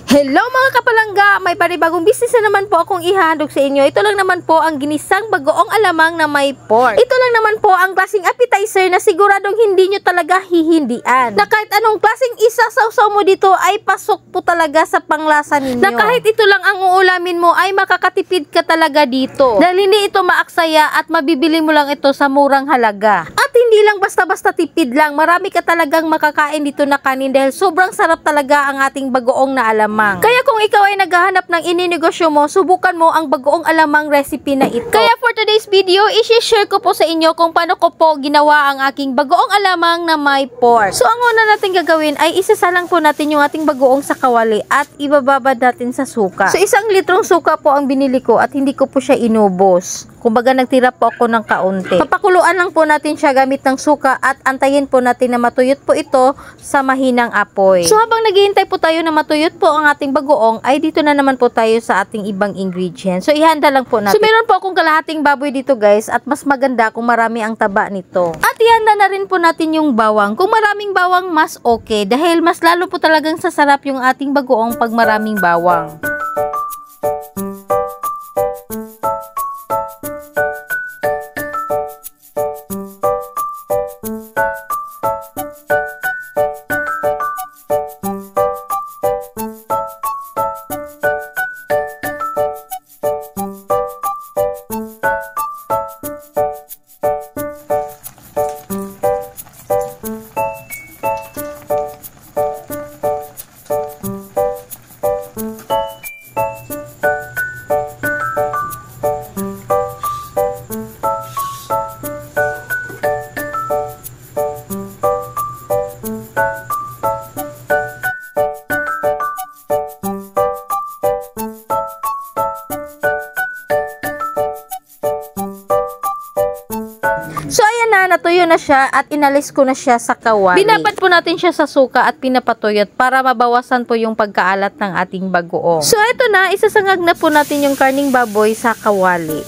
Hello mga kapalangga! May panibagong business na naman po akong ihandog sa inyo. Ito lang naman po ang ginisang bagoong alamang na may pork. Ito lang naman po ang klaseng appetizer na siguradong hindi nyo talaga hihindian. Na kahit anong klaseng isasawsaw mo dito ay pasok po talaga sa panglasa ninyo. Na kahit ito lang ang uulamin mo ay makakatipid ka talaga dito. Dahil hindi ito maaksaya at mabibili mo lang ito sa murang halaga. At hindi lang basta-basta tipid lang. Marami ka talagang makakain dito na kanin dahil sobrang sarap talaga ang ating bagoong na alamang. Kaya kung ikaw ay naghahanap ng ininegosyo mo, subukan mo ang bagoong alamang recipe na ito. Kaya for today's video, i-share ko po sa inyo kung paano ko po ginawa ang aking bagoong alamang na may pork. So ang una natin gagawin ay isasalang po natin yung ating bagoong sa kawali at ibababad natin sa suka. So 1 litrong suka po ang binili ko at hindi ko po siya inubos. Kumbaga nagtira po ako ng kaunti. Papakuluan lang po natin siya gamit ng suka at antayin po natin na matuyot po ito sa mahinang apoy. So habang naghihintay po tayo na matuyot po ang ating bagoong, ay dito na naman po tayo sa ating ibang ingredients. So ihanda lang po natin. So meron po akong kalahating baboy dito guys at mas maganda kung marami ang taba nito. At ihanda na rin po natin yung bawang. Kung maraming bawang mas okay dahil mas lalo po talagang sasarap yung ating bagoong pag maraming bawang. So ayan na, natuyo na siya at inalis ko na siya sa kawali. Binabad po natin siya sa suka at pinapatuyot para mabawasan po yung pagkaalat ng ating bagoong. So ito na, isasangag na po natin yung karning baboy sa kawali.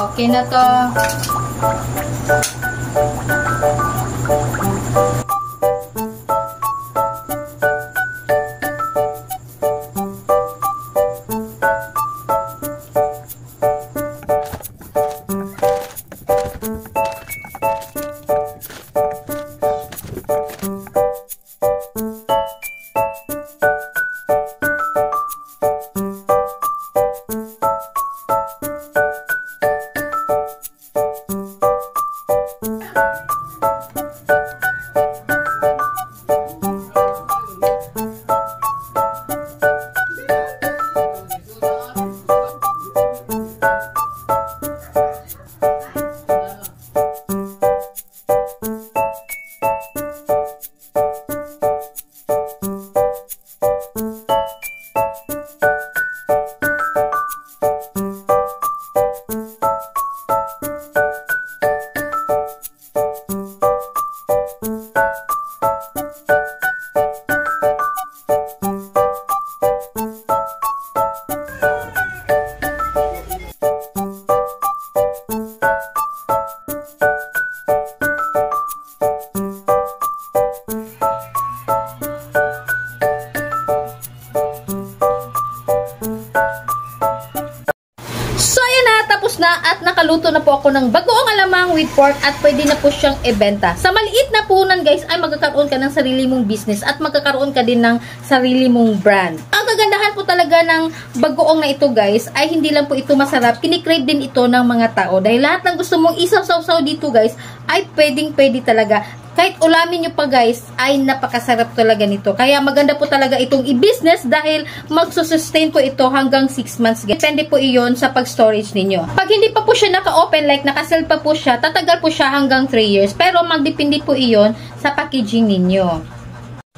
Okay na to. na at nakaluto na po ako ng bagoong alamang with pork at pwede na po siyang ibenta. Sa maliit na punan guys ay magkakaroon ka ng sarili mong business at magkakaroon ka din ng sarili mong brand. Ang kagandahan po talaga ng bagoong na ito guys ay hindi lang po ito masarap, kinikrave din ito ng mga tao dahil lahat ng gusto mong isaw-saw dito guys ay pwede talaga. Kahit ulamin nyo pa guys, ay napakasarap talaga nito. Kaya maganda po talaga itong i-business dahil magsusustain po ito hanggang 6 months. Depende po iyon sa pag-storage ninyo. Pag hindi pa po siya naka-open, like naka-sell pa po siya, tatagal po siya hanggang 3 years. Pero magdepende po iyon sa packaging ninyo.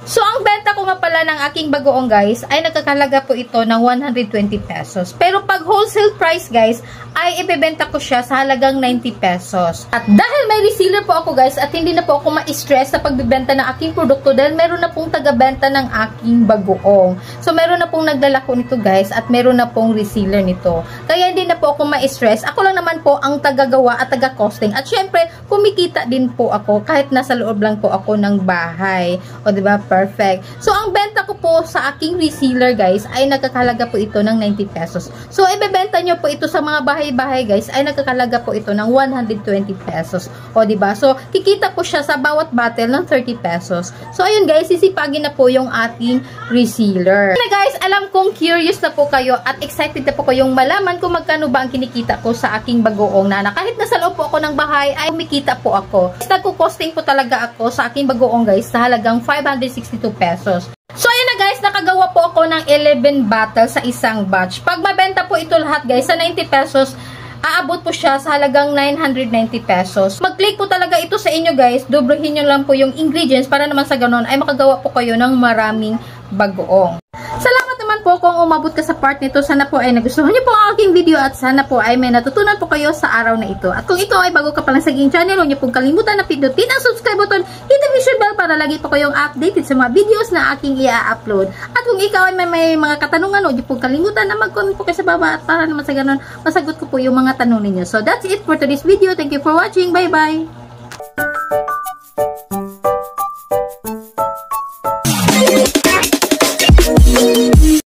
So, ang benta ko nga pala ng aking bagoong guys, ay nagkakalaga po ito ng 120 pesos. Pero pag wholesale price guys, ay ibebenta ko siya sa halagang 90 pesos. At dahil may reseller po ako guys, at hindi na po ako ma-stress sa pagbibenta ng aking produkto dahil meron na pong taga-benta ng aking bagoong. So, meron na pong naglalako nito guys, at meron na pong reseller nito. Kaya hindi na po ako ma-stress. Ako lang naman po ang taga-gawa at taga-costing. At syempre, kumikita din po ako kahit nasa loob lang po ako ng bahay. O diba? Perfect. So, ang benta ko po sa aking reseller guys ay nagkakalaga po ito ng 90 pesos. So, ibebenta nyo po ito sa mga bahay-bahay guys ay nagkakalaga po ito ng 120 pesos. O, diba? So, kikita po siya sa bawat bottle ng 30 pesos. So, ayun guys, sisipagin na po yung ating reseller. Na guys, alam kong curious na po kayo at excited na po kayong malaman kung magkano ba ang kinikita ko sa aking bagoong na kahit nasa loob po ako ng bahay ay kumikita po ako. Nagko-costing po talaga ako sa aking bagoong guys sa halagang 562 pesos. So, ayun na guys, nakagawa po ako ng 11 bottles sa isang batch. Pag mabenta po ito lahat guys sa 90 pesos, aabot po siya sa halagang 990 pesos. Mag-click po talaga ito sa inyo guys, doblehin nyo lang po yung ingredients para naman sa ganon ay makagawa po kayo ng maraming bagoong. Salamat naman po kung umabot ka sa part nito. Sana po ay nagustuhan niyo po ang aking video at sana po ay may natutunan po kayo sa araw na ito. At kung ikaw ay bago ka pa lang sa aking channel, huwag niyo pong kalimutan na pindutin ang subscribe button, hit the notification bell para lagi po kayong updated sa mga videos na aking i-upload. At kung ikaw ay may mga katanungan, huwag niyo pong kalimutan na mag-comment po kayo sa baba at para naman sa ganun, masagot ko po yung mga tanong ninyo. So that's it for today's video. Thank you for watching. Bye-bye!